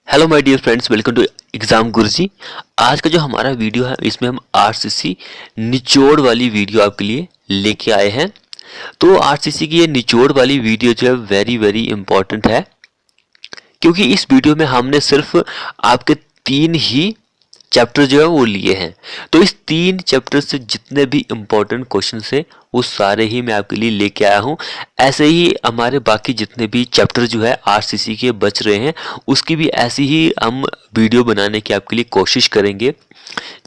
Hello my dear friends, welcome to exam Guruji. आज का जो हमारा वीडियो है इसमें हम आरसीसी निचोड़ वाली वीडियो आपके लिए लेके आए हैं। तो आरसीसी की ये निचोड़ वाली वीडियो जो है वेरी वेरी इंपॉर्टेंट है, क्योंकि इस वीडियो में हमने सिर्फ आपके 3 ही चैप्टर जो है वो लिए हैं। तो इस 3 चैप्टर से जितने भी इम्पोर्टेंट क्वेश्चन है वो सारे ही मैं आपके लिए लेके आया हूँ। ऐसे ही हमारे बाकी जितने भी चैप्टर जो है आरसीसी के बच रहे हैं उसकी भी ऐसी ही हम वीडियो बनाने की आपके लिए कोशिश करेंगे।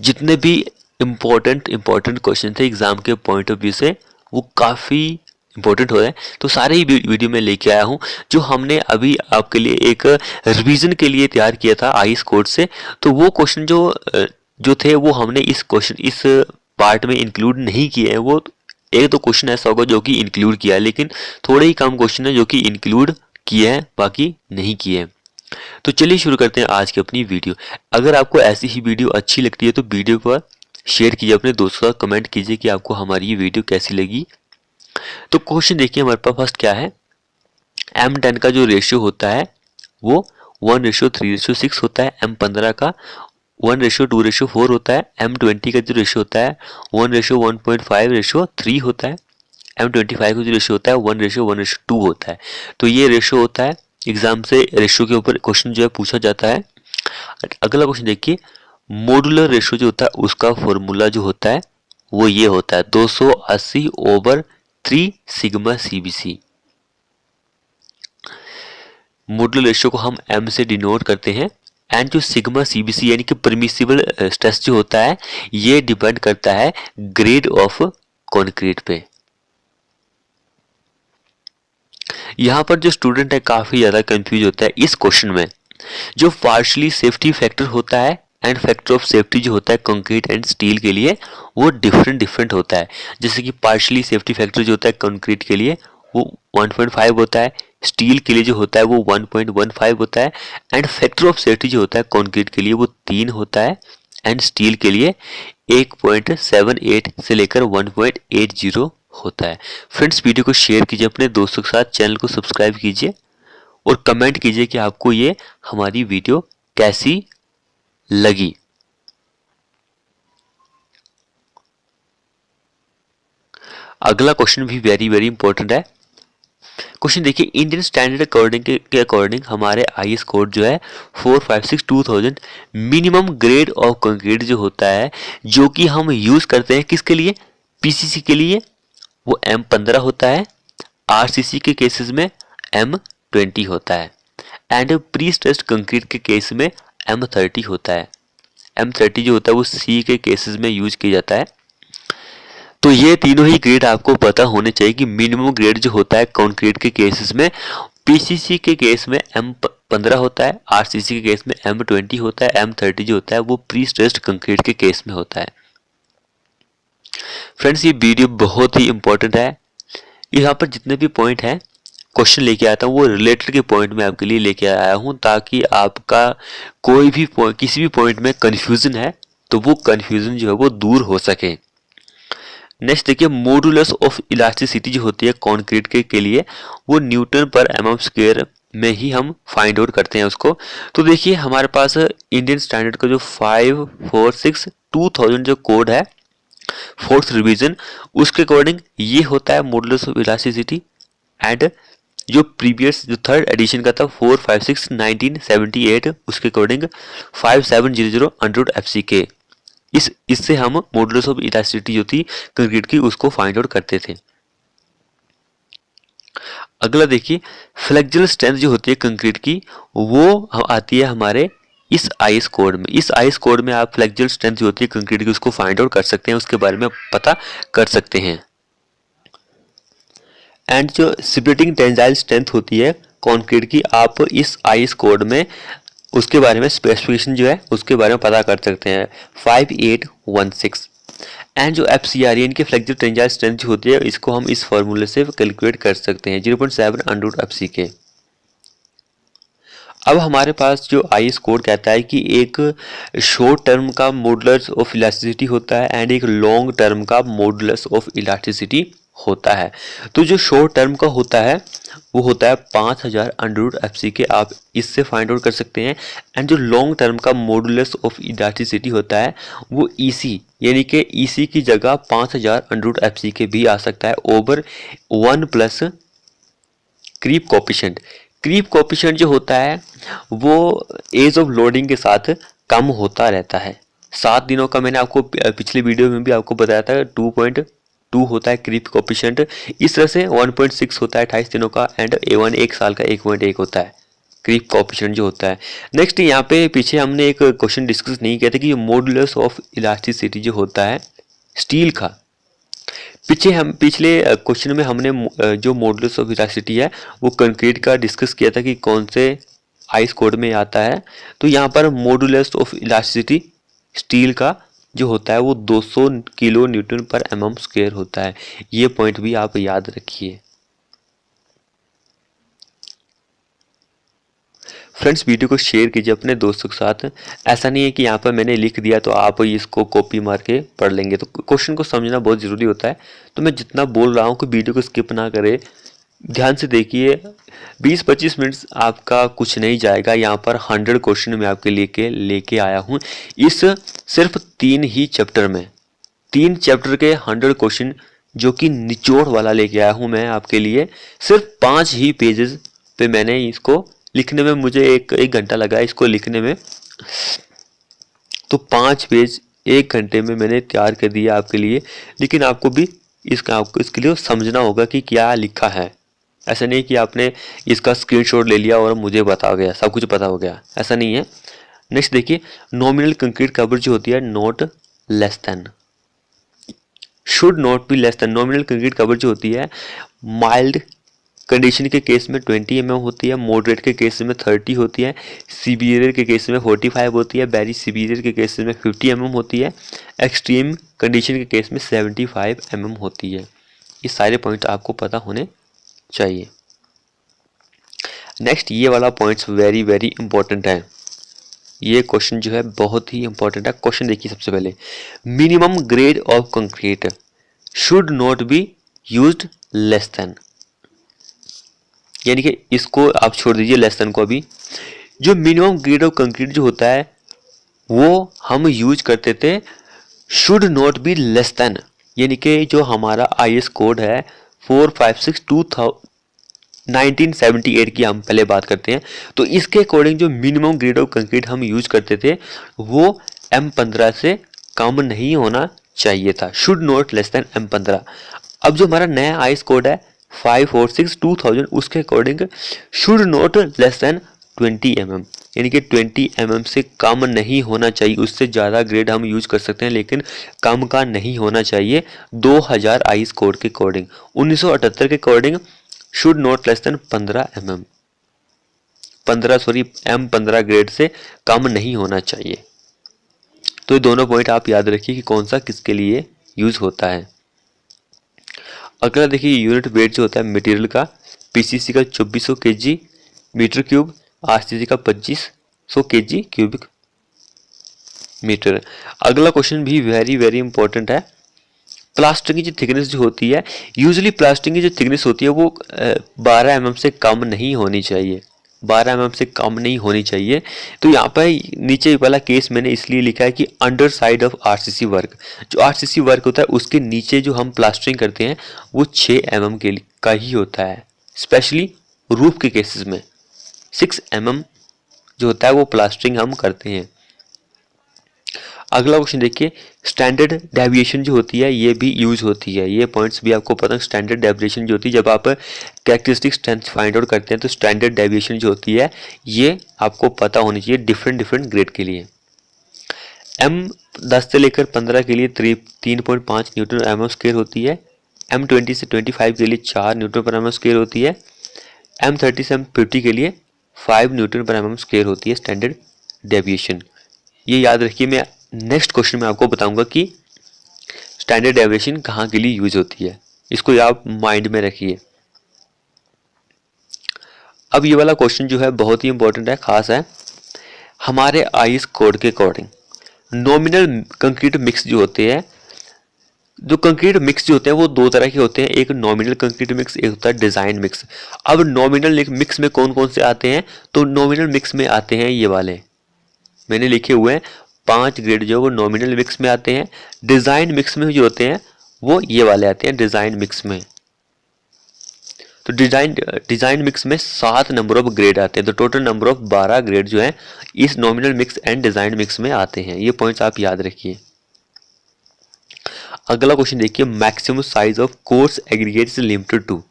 जितने भी इम्पोर्टेंट क्वेश्चन थे एग्जाम के पॉइंट ऑफ व्यू से वो काफ़ी इंपॉर्टेंट हो रहा है, तो सारे ही वीडियो में लेके आया हूँ। जो हमने अभी आपके लिए एक रिवीजन के लिए तैयार किया था आईएएस कोड से, तो वो क्वेश्चन जो थे वो हमने इस पार्ट में इंक्लूड नहीं किए हैं। वो एक दो क्वेश्चन ऐसा होगा जो कि इंक्लूड किया है, लेकिन थोड़े ही कम क्वेश्चन है जो कि इंक्लूड किए हैं, बाकी नहीं किए हैं। तो चलिए शुरू करते हैं आज की अपनी वीडियो। अगर आपको ऐसी ही वीडियो अच्छी लगती है तो वीडियो को शेयर कीजिए अपने दोस्तों का, कमेंट कीजिए कि आपको हमारी ये वीडियो कैसी लगी। तो क्वेश्चन देखिए हमारे पास फर्स्ट क्या है। M10 का जो रेशियो होता है वो 1:3:6 होता है। M15 का 1:2:4 होता है। M20 का जो रेशियो होता है 1:1.5:3 होता है। M25 का जो रेशियो होता है 1:1:2 होता है। तो ये रेशियो होता है, एग्जाम से रेशियो के ऊपर क्वेश्चन जो है पूछा जाता है। अगला क्वेश्चन देखिए, मॉड्यूलर रेशियो जो होता है उसका फॉर्मूला जो होता है वो ये होता है 280/3 सिग्मा CBC। मॉड्यूलर रेशियो को हम M से डिनोट करते हैं। एंड जो सिग्मा CBC यानी कि परमिसिबल स्ट्रेस जो होता है ये डिपेंड करता है ग्रेड ऑफ कंक्रीट पे। यहाँ पर जो स्टूडेंट है काफी ज्यादा कंफ्यूज होता है इस क्वेश्चन में। जो पार्शियली सेफ्टी फैक्टर होता है एंड फैक्टर ऑफ सेफ्टी जो होता है कंक्रीट एंड स्टील के लिए वो डिफरेंट होता है। जैसे कि पार्शियली सेफ्टी फैक्टर जो होता है कंक्रीट के लिए वो 1.5 होता है, स्टील के लिए जो होता है वो 1.15 होता है, एंड फैक्टर ऑफ सेफ्टी जो होता है कंक्रीट के लिए वो 3 होता है, एंड स्टील के लिए 1.78 से लेकर 1.80 होता है। फ्रेंड्स, वीडियो को शेयर कीजिए अपने दोस्तों के साथ, चैनल को सब्सक्राइब कीजिए और कमेंट कीजिए कि आपको ये हमारी वीडियो कैसी लगी। अगला क्वेश्चन भी वेरी वेरी इंपॉर्टेंट है। क्वेश्चन देखिए, इंडियन स्टैंडर्ड के अकॉर्डिंग हमारे आईएएस कोड जो है 456/2000 मिनिमम ग्रेड ऑफ कंक्रीट जो होता है जो कि हम यूज करते हैं किसके लिए, पीसीसी के लिए, वो M15 होता है। आरसीसी के केसेस में M20 होता है, एंड प्री स्ट्रेस्ड कंक्रीट के केस में M30 होता है। M30 जो होता है वो सी के केसेस में यूज किया जाता है। तो ये तीनों ही ग्रेड आपको पता होने चाहिए कि मिनिमम ग्रेड जो होता है कंक्रीट के केसेस में पीसीसी के केस में M15 होता है, आरसीसी के केस में M20 होता है, M30 जो होता है वो प्री स्ट्रेस्ड कंक्रीट के केस में होता है। फ्रेंड्स, ये वीडियो बहुत ही इंपॉर्टेंट है। यहाँ पर जितने भी पॉइंट हैं क्वेश्चन लेके आता हूँ वो रिलेटेड के पॉइंट में आपके लिए लेके आया हूँ, ताकि आपका कोई भी किसी भी पॉइंट में कंफ्यूजन है तो वो कंफ्यूजन जो है वो दूर हो सके। नेक्स्ट देखिए, मॉडुलस ऑफ इलास्टिसिटी जो होती है कंक्रीट के लिए वो Nm/mm² में ही हम फाइंड आउट करते हैं उसको। तो देखिए हमारे पास इंडियन स्टैंडर्ड का जो 546/2000 जो कोड है, 4th रिवीजन, उसके अकॉर्डिंग ये होता है मॉडुलस ऑफ इलास्टिसिटी। एंड जो प्रीवियस जो 3rd एडिशन का था 456/1978 उसके अकॉर्डिंग 5700 इससे हम मॉडुलस ऑफ इलास्टिसिटी जो थी कंक्रीट की उसको फाइंड आउट करते थे। अगला देखिए, फ्लेक्सुरल स्ट्रेंथ जो होती है कंक्रीट की वो आती है हमारे इस आईएएस कोड में। इस आईएएस कोड में आप फ्लेक्सुरल स्ट्रेंथ जो होती है कंक्रीट की उसको फाइंड आउट कर सकते हैं, उसके बारे में पता कर सकते हैं। एंड जो स्प्लिटिंग टेंसाइल स्ट्रेंथ होती है कंक्रीट की आप इस आईएएस कोड में उसके बारे में स्पेसिफिकेशन जो है उसके बारे में पता कर सकते हैं 5816। एंड जो FCR यानी कि फ्लेक्सुरल टेंसाइल स्ट्रेंथ जो होती है इसको हम इस फॉर्मूले से कैलकुलेट कर सकते हैं 0.7 √FCK। अब हमारे पास जो आईएएस कोड कहता है कि एक शॉर्ट टर्म का मॉडुलस ऑफ इलास्टिसिटी होता है एंड एक लॉन्ग टर्म का मॉडुलस ऑफ इलास्टिसिटी होता है। तो जो शॉर्ट टर्म का होता है वो होता है 5000 अंडर रूट एफ सी के, आप इससे फाइंड आउट कर सकते हैं। एंड जो लॉन्ग टर्म का मॉडुलस ऑफ इलास्टिसिटी होता है वो ईसी, यानी कि ईसी की जगह 5000 अंडर रूट एफ सी के भी आ सकता है over 1 plus creep coefficient. Creep coefficient जो होता है वो एज ऑफ लोडिंग के साथ कम होता रहता है। 7 दिनों का मैंने आपको पिछले वीडियो में भी आपको बताया था 2.2 होता है क्रीप कोएफिशिएंट। इस तरह से 1.6 होता है 28 दिनों का, एंड A1 1 साल का 1.1 होता है क्रीप कोएफिशिएंट जो होता है। नेक्स्ट यहाँ पे पीछे हमने एक क्वेश्चन डिस्कस नहीं किया था कि मॉडुलस ऑफ इलास्टिसिटी जो होता है स्टील का, पिछले क्वेश्चन में हमने जो मॉडुलस ऑफ इलास्टिसिटी है वो कंक्रीट का डिस्कस किया था कि कौन से आइस कोड में आता है। तो यहाँ पर मॉडुलस ऑफ इलास्टिसिटी स्टील का जो होता है वो 200 किलो न्यूटन पर mm स्क्वायर होता है। ये पॉइंट भी आप याद रखिए। फ्रेंड्स, वीडियो को शेयर कीजिए अपने दोस्तों के साथ। ऐसा नहीं है कि यहाँ पर मैंने लिख दिया तो आप इसको कॉपी मार के पढ़ लेंगे, तो क्वेश्चन को समझना बहुत ज़रूरी होता है। तो मैं जितना बोल रहा हूँ कि वीडियो को स्किप ना करें, ध्यान से देखिए। 20-25 मिनट्स आपका कुछ नहीं जाएगा। यहाँ पर 100 क्वेश्चन मैं आपके लेके आया हूँ इस सिर्फ 3 ही चैप्टर में। 3 चैप्टर के 100 क्वेश्चन जो कि निचोड़ वाला लेके आया हूँ मैं आपके लिए। सिर्फ 5 ही पेजेस पे मैंने इसको लिखने में, मुझे एक घंटा लगा इसको लिखने में। तो 5 पेज 1 घंटे में मैंने तैयार कर दिया आपके लिए। लेकिन आपको भी इसके लिए समझना होगा कि क्या लिखा है। ऐसा नहीं कि आपने इसका स्क्रीनशॉट ले लिया और मुझे बता गया, सब कुछ पता हो गया, ऐसा नहीं है। नेक्स्ट देखिए, नॉमिनल कंक्रीट कवर जो होती है not less than, should not be less than. Nominal concrete cover जो होती है माइल्ड कंडीशन के केस में 20 mm होती है, मॉडरेट के केस में 30 होती है, सीवियर के केस में 45 होती है, वेरी सीवियर के केस में 50 mm होती है, एक्सट्रीम कंडीशन के केस में 75 mm होती है। ये सारे पॉइंट आपको पता होने चाहिए। नेक्स्ट ये वाला पॉइंट्स वेरी वेरी इंपॉर्टेंट है। ये क्वेश्चन जो है बहुत ही इंपॉर्टेंट है। क्वेश्चन देखिए सबसे पहले, minimum grade of concrete should not be used less than, यानी कि इसको आप छोड़ दीजिए लेस देन को। अभी जो मिनिमम ग्रेड ऑफ कंक्रीट जो होता है वो हम यूज करते थे should not be less than, यानी कि जो हमारा IS कोड है 456/1978 की हम पहले बात करते हैं। तो इसके अकॉर्डिंग जो मिनिमम ग्रेड ऑफ कंक्रीट हम यूज करते थे वो M15 से कम नहीं होना चाहिए था, should not less than M15। अब जो हमारा नया IS कोड है 546/2000 उसके according should not less than 20 mm, यानी कि 20 mm से कम नहीं होना चाहिए। उससे ज़्यादा ग्रेड हम यूज कर सकते हैं लेकिन कम का नहीं होना चाहिए। 2000 IS कोड के अकॉर्डिंग, 1978 के according should not less than 15 mm, M15 grade से कम नहीं होना चाहिए। तो ये दोनों पॉइंट आप याद रखिए कि कौन सा किसके लिए यूज होता है। अगला देखिए, यूनिट वेट जो होता है मटेरियल का, PCC का 2400 kg मीटर क्यूब, RCC का 2500 kg क्यूबिक मीटर। अगला क्वेश्चन भी वेरी वेरी इंपॉर्टेंट है। प्लास्टिक की जो थिकनेस जो होती है, यूजुअली प्लास्टिक की जो थिकनेस होती है वो 12 mm से कम नहीं होनी चाहिए, 12 mm से कम नहीं होनी चाहिए। तो यहाँ पर नीचे वाला केस मैंने इसलिए लिखा है कि under side of RCC work, जो RCC वर्क होता है उसके नीचे जो हम प्लास्टरिंग करते हैं वो 6 mm का ही होता है। स्पेशली रूफ के केसेस में 6 mm जो होता है वो प्लास्टरिंग हम करते हैं। अगला क्वेश्चन देखिए, स्टैंडर्ड डेविएशन जो होती है ये भी यूज होती है। ये पॉइंट्स भी आपको पता है। स्टैंडर्ड डेविएशन जो होती है, जब आप कैरेक्टरिस्टिक स्ट्रेंथ फाइंड आउट करते हैं तो स्टैंडर्ड डेविएशन जो होती है ये आपको पता होनी चाहिए डिफरेंट ग्रेड के लिए। M10 से लेकर 15 के लिए 3.5 न्यूटन mm स्क्वायर होती है। M20 से 25 के लिए 4 न्यूटन पर mm स्क्वायर होती है। M30 से M50 के लिए 5 न्यूटन पर mm स्क्वायर होती है स्टैंडर्ड डेविएशन। ये याद रखिए। मैं नेक्स्ट क्वेश्चन में आपको बताऊंगा कि स्टैंडर्ड डेविएशन कहाँ के लिए यूज होती है, इसको आप माइंड में रखिए। अब ये वाला क्वेश्चन जो है बहुत ही इंपॉर्टेंट है, खास है। हमारे IS कोड के अकॉर्डिंग नॉमिनल कंक्रीट मिक्स जो होते हैं जो कंक्रीट मिक्स जो होते हैं वो दो तरह के होते हैं, एक नॉमिनल कंक्रीट मिक्स, एक होता है डिजाइन मिक्स। अब नॉमिनल मिक्स में कौन कौन से आते हैं, तो नॉमिनल मिक्स में आते हैं ये वाले मैंने लिखे हुए हैं 5 ग्रेड जो वो नॉमिनल मिक्स में आते हैं। डिजाइन मिक्स में जो होते हैं वो ये वाले आते हैं डिजाइन मिक्स में। तो डिजाइन मिक्स में 7 नंबर ऑफ ग्रेड आते हैं, तो टोटल नंबर ऑफ 12 ग्रेड जो है इस nominal mix and design mix में आते हैं। ये पॉइंट्स आप याद रखिए। अगला क्वेश्चन देखिए, maximum size of coarse aggregate is limited to.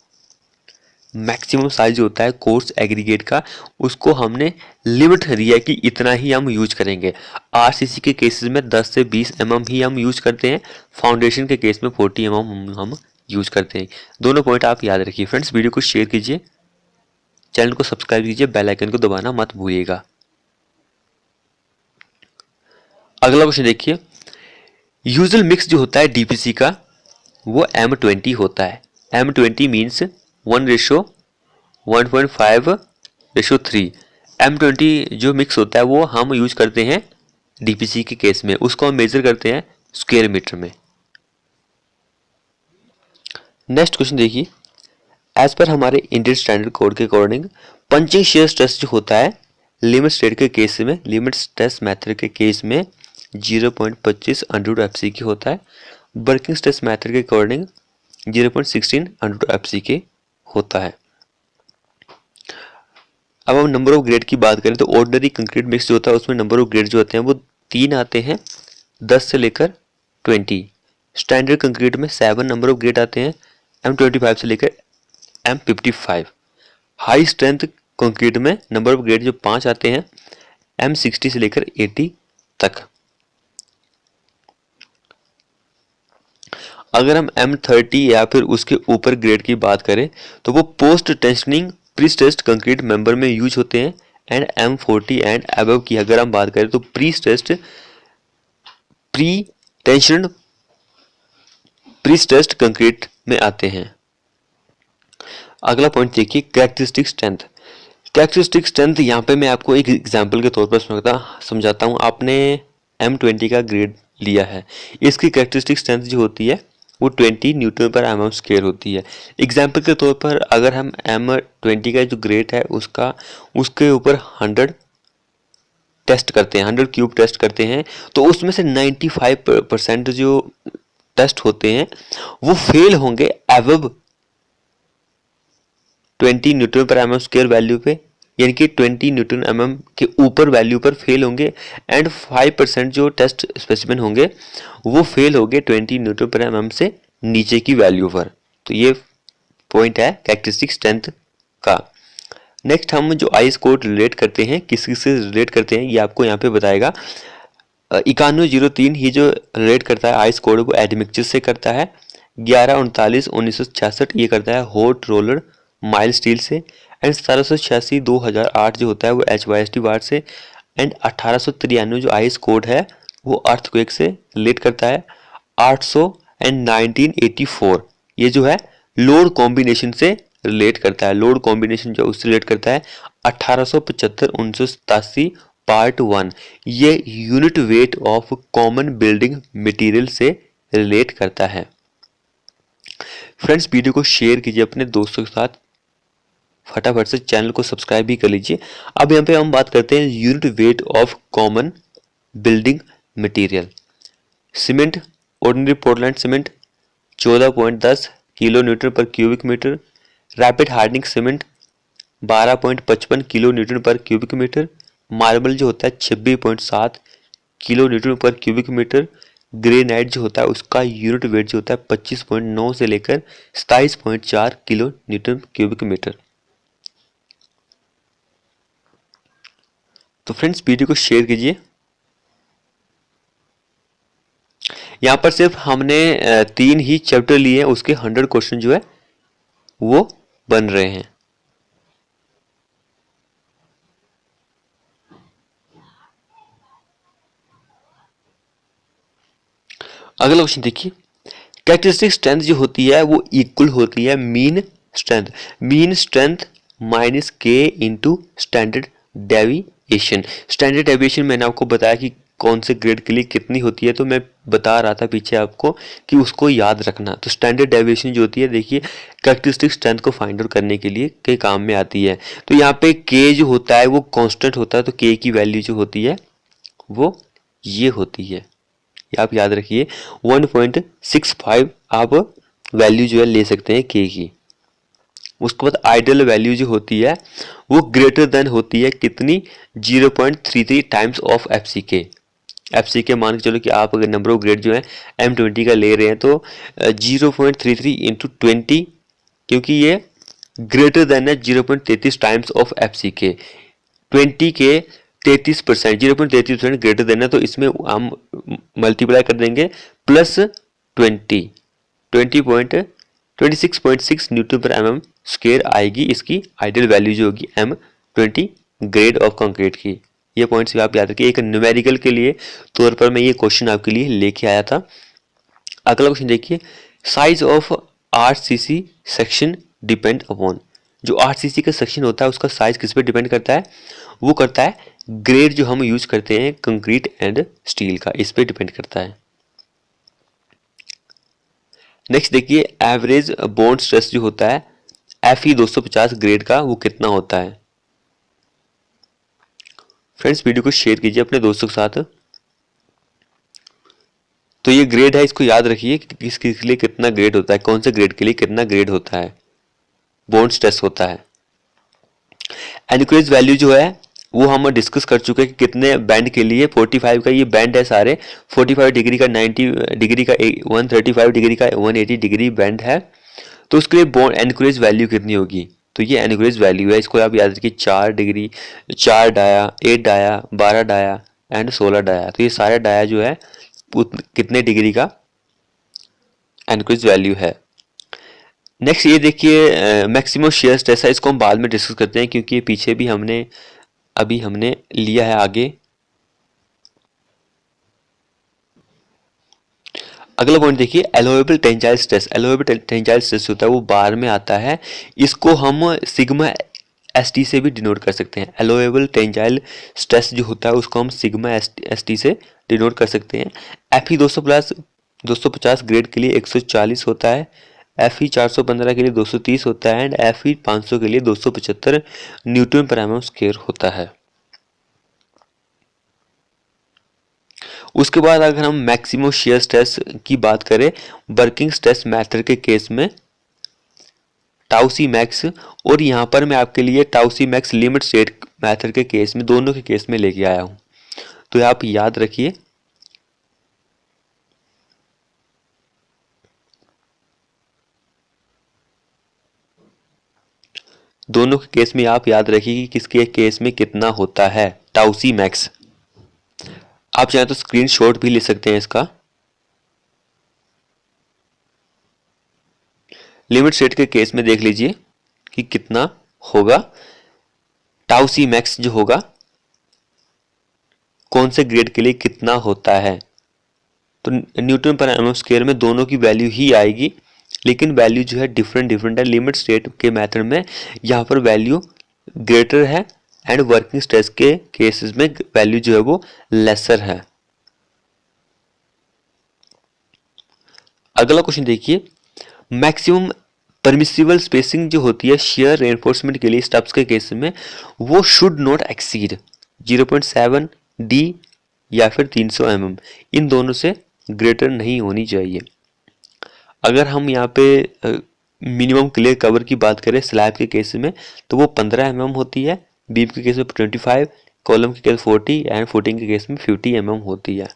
Maximum size होता है कोर्स एग्रीगेट का, उसको हमने लिमिट दिया है कि इतना ही हम यूज करेंगे। आरसीसी के केसेस में 10 से 20 mm ही हम यूज करते हैं, फाउंडेशन के केस में 40 mm हम यूज करते हैं। दोनों पॉइंट आप याद रखिए। फ्रेंड्स वीडियो को शेयर कीजिए, चैनल को सब्सक्राइब कीजिए, बेल आइकन को दबाना मत भूलिएगा। अगला क्वेश्चन देखिए, यूजुअल मिक्स जो होता है डीपीसी का वो M20 होता है। M20 means 1:1.5:3। M20 जो मिक्स होता है वो हम यूज करते हैं डीपीसी के केस में, उसको हम मेजर करते हैं स्क्वायर मीटर में। नेक्स्ट क्वेश्चन देखिए, एज पर हमारे इंडियन स्टैंडर्ड कोड के अकॉर्डिंग पंचिंग शेयर स्ट्रेस जो होता है लिमिट स्टेट के केस में, लिमिट स्ट्रेस मेथड के केस में 0.25 √ FC होता है। वर्किंग स्ट्रेस मेथड के अकॉर्डिंग 0.16 √ FC होता है। अब हम नंबर ऑफ ग्रेड की बात करें तो ऑर्डिनरी कंक्रीट मिक्स जो होता है उसमें नंबर ऑफ ग्रेड जो होते हैं वो 3 आते हैं, 10 से लेकर 20। स्टैंडर्ड कंक्रीट में 7 नंबर ऑफ ग्रेड आते हैं, M25 से लेकर M55। हाई स्ट्रेंथ कंक्रीट में नंबर ऑफ ग्रेड जो 5 आते हैं, M60 से लेकर 80 तक। अगर हम M30 या फिर उसके ऊपर ग्रेड की बात करें तो वो post tensioning pre stressed concrete member में यूज होते हैं। एंड M40 एंड अबव की अगर हम बात करें तो प्री स्ट्रेस्ड कंक्रीट में आते हैं। अगला पॉइंट देखिए, कैरेक्टरिस्टिक स्ट्रेंथ। कैरेक्टरिस्टिक स्ट्रेंथ यहाँ पे मैं आपको एक एग्जांपल के तौर पर समझाता हूँ। आपने M20 का ग्रेड लिया है, इसकी कैरेक्टरिस्टिक स्ट्रेंथ जो होती है वो 20 Nm/mm² होती है। एग्जाम्पल के तौर पर अगर हम M20 का जो ग्रेड है उसके ऊपर 100 टेस्ट करते हैं, 100 क्यूब टेस्ट करते हैं, तो उसमें से 95% जो टेस्ट होते हैं वो फेल होंगे अबव 20 Nm/mm² वैल्यू पे, यानी कि 20 Nm के ऊपर वैल्यू पर फेल होंगे। एंड 5% जो टेस्ट स्पेसिमेन होंगे वो फेल होंगे 20 Nm से नीचे की वैल्यू पर। तो ये पॉइंट है कैरेक्टरिस्टिक स्ट्रेंथ का। नेक्स्ट हम जो आईएस कोड रिलेट करते हैं, किस से रिलेट करते हैं ये आपको यहाँ पे बताएगा। 9103 ही जो रिलेट करता है आईएस कोड वो एडमिक्चर से करता है। 1139/1966 ये करता है हॉट रोलर माइल स्टील से। एंड 1786/2008 जो होता है वो HYST वार्ड से। एंड 1893 जो आईएस कोड है वो अर्थक्वेक से रिलेट करता है। 800 एंड 1984 ये जो है लोड कॉम्बिनेशन से रिलेट करता है। लोड कॉम्बिनेशन जो उससे रिलेट करता है 1875-1987 पार्ट 1 ये unit weight of common building material से रिलेट करता है। फ्रेंड्स वीडियो को शेयर कीजिए अपने दोस्तों के साथ, फटाफट से चैनल को सब्सक्राइब भी कर लीजिए। अब यहाँ पे हम बात करते हैं unit weight of common building material. Cement, ordinary Portland cement 14.10 kN/m³। Rapid hardening cement 12.55 kN/m³। Marble जो होता है 26.7 kN/m³। ग्रेनाइट जो होता है उसका यूनिट वेट जो होता है 25.9 से लेकर 27.4 kN/m³। तो फ्रेंड्स वीडियो को शेयर कीजिए। यहाँ पर सिर्फ हमने 3 ही चैप्टर लिए हैं, उसके 100 क्वेश्चन जो है वो बन रहे हैं। अगला क्वेश्चन देखिए, कैरेक्टरिस्टिक स्ट्रेंथ जो होती है वो इक्वल होती है mean strength. Mean strength minus K into standard deviation. Standard deviation मैंने आपको बताया कि कौन से ग्रेड के लिए कितनी होती है, तो मैं बता रहा था पीछे आपको कि उसको याद रखना। तो स्टैंडर्ड डेविएशन जो होती है, देखिए कैरेक्टरिस्टिक स्ट्रेंथ को फाइंड आउट करने के लिए के काम में आती है। तो यहाँ पे के जो होता है वो कांस्टेंट होता है, तो के की वैल्यू जो होती है वो ये होती है, ये आप याद रखिए 1.65 आप वैल्यू जो है ले सकते हैं के की। उसके बाद आइडियल वैल्यू जो होती है वो ग्रेटर देन होती है कितनी, 0.33 टाइम्स ऑफ एफ सी के मान के चलो कि आप अगर नंबर ऑफ ग्रेड जो है M20 का ले रहे हैं तो 0.33 इंटू 20, क्योंकि ये ग्रेटर देन है 0.33 टाइम्स ऑफ एफ सी के। 20 के 33%, 0.33% ग्रेटर देन है, तो इसमें हम मल्टीप्लाई कर देंगे प्लस 26.6 न्यूटन पर mm स्क्वायर आएगी इसकी आइडियल वैल्यू जो होगी M20 ग्रेड ऑफ कंक्रीट की। ये पॉइंट्स भी आप याद रखिए, एक न्यूमेरिकल के लिए तौर पर मैं ये क्वेश्चन आपके लिए लेके आया था। अगला क्वेश्चन देखिए, size of RCC section depend upon. जो आरसीसी का सेक्शन होता है उसका साइज किस पे डिपेंड करता है, वो करता है ग्रेड जो हम यूज करते हैं कंक्रीट एंड स्टील का, इस पे डिपेंड करता है। नेक्स्ट देखिए, एवरेज बॉन्ड स्ट्रेस जो होता है FE 250 ग्रेड का वो कितना होता है। फ्रेंड्स वीडियो को शेयर कीजिए अपने दोस्तों के साथ। तो ये ग्रेड है, इसको याद रखिए कि किसके लिए कितना ग्रेड होता है, कौन से ग्रेड के लिए कितना ग्रेड होता है, बॉन्ड स्ट्रेस होता है। एनकरेज वैल्यू जो है वो हम डिस्कस कर चुके हैं कि कितने बैंड के लिए, 45 का ये बैंड है सारे, 45 डिग्री का, 90 डिग्री का, 135 डिग्री का, 180 डिग्री बैंड है। तो उसके लिए बॉन्ड एनकरेज वैल्यू कितनी होगी, तो ये एनकरेज वैल्यू है, इसको आप याद रखिए 4 degree, 4 dia, 8 dia, 12 dia and 16 dia. तो ये सारे डाया जो है कितने डिग्री का एनकरेज वैल्यू है। नेक्स्ट ये देखिए मैक्सिमम शेयर स्ट्रेस है, इसको हम बाद में डिस्कस करते हैं क्योंकि ये पीछे भी हमने लिया है आगे। अगला पॉइंट देखिए, allowable tensile stress. Allowable tensile stress होता है वो बार में आता है, इसको हम सिग्मा ST से भी डिनोट कर सकते हैं। एलोवेबल टेंजाइल स्ट्रेस जो होता है उसको हम सिग्मा ST से डिनोट कर सकते हैं। FE 250 ग्रेड के लिए 140 होता है, FE 415 के लिए 230 होता है एंड FE 500 के लिए 275 न्यूटन पर mm स्क्वायर होता है। उसके बाद अगर हम मैक्सिमम शेयर स्ट्रेस की बात करें वर्किंग स्ट्रेस मेथड के केस में टाउ सी मैक्स, और यहाँ पर मैं आपके लिए tau C Max limit state method के केस में, दोनों के केस में लेके आया हूँ, तो आप याद रखिए। दोनों के केस में आप याद रखिए कि किसके केस में कितना होता है टाउ सी मैक्स। आप चाहें तो स्क्रीनशॉट भी ले सकते हैं इसका। लिमिट स्टेट के केस में देख लीजिए कि कितना होगा टाउ सी मैक्स जो होगा कौन से ग्रेड के लिए कितना होता है। तो न्यूटन पर mm स्क्वायर में दोनों की वैल्यू ही आएगी, लेकिन वैल्यू जो है डिफरेंट है। लिमिट स्टेट के मेथड में यहाँ पर वैल्यू ग्रेटर है एंड वर्किंग स्ट्रेस के केसेस में वैल्यू जो है वो लेसर है। अगला क्वेश्चन देखिए, मैक्सिमम परमिसिबल स्पेसिंग जो होती है शेयर रेनफोर्समेंट के लिए स्टब्स के केस में वो शुड नॉट एक्सीड 0.7 D या फिर 300 mm, इन दोनों से ग्रेटर नहीं होनी चाहिए। अगर हम यहाँ पे मिनिमम क्लियर कवर की बात करें स्लैब के केस में तो वो 15 mm होती है, बीम के केस में 25, कॉलम के केस 40 एंड फुटिंग के केस में 50 mm होती है।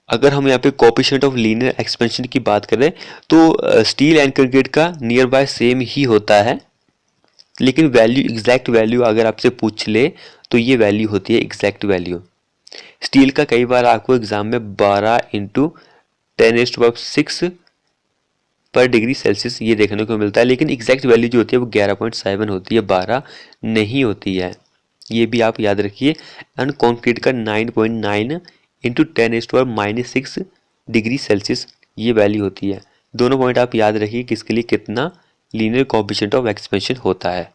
अगर हम यहाँ पे कोएफिशिएंट ऑफ लीनियर एक्सपेंशन की बात करें तो स्टील एंड कंक्रीट का नियर बाय सेम ही होता है, लेकिन वैल्यू एग्जैक्ट वैल्यू अगर आपसे पूछ ले तो ये वैल्यू होती है एग्जैक्ट वैल्यू। स्टील का कई बार आपको एग्जाम में 12 × 10⁻6 पर डिग्री सेल्सियस ये देखने को मिलता है, लेकिन एग्जैक्ट वैल्यू जो होती है वो 11.7 होती है, 12 नहीं होती है, ये भी आप याद रखिए। एंड कॉन्क्रीट का 9.9 × 10⁻6 डिग्री सेल्सियस ये वैल्यू होती है। दोनों पॉइंट आप याद रखिए किसके लिए कितना लीनियर कोएफिशिएंट ऑफ एक्सपेंशन होता है।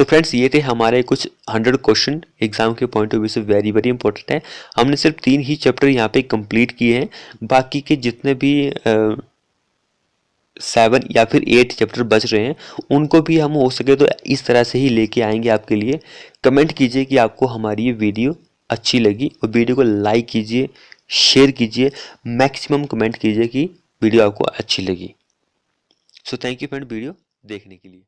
तो फ्रेंड्स ये थे हमारे कुछ 100 क्वेश्चन एग्जाम के पॉइंट ऑफ व्यू से वेरी वेरी इंपॉर्टेंट है। हमने सिर्फ 3 ही चैप्टर यहाँ पे कंप्लीट किए हैं, बाकी के जितने भी 7 या फिर 8 चैप्टर बच रहे हैं उनको भी हम हो सके तो इस तरह से ही लेके आएंगे आपके लिए। कमेंट कीजिए कि आपको हमारी ये वीडियो अच्छी लगी और वीडियो को लाइक कीजिए, शेयर कीजिए, मैक्सिमम कमेंट कीजिए कि वीडियो आपको अच्छी लगी। So thank you friend video देखने के लिए।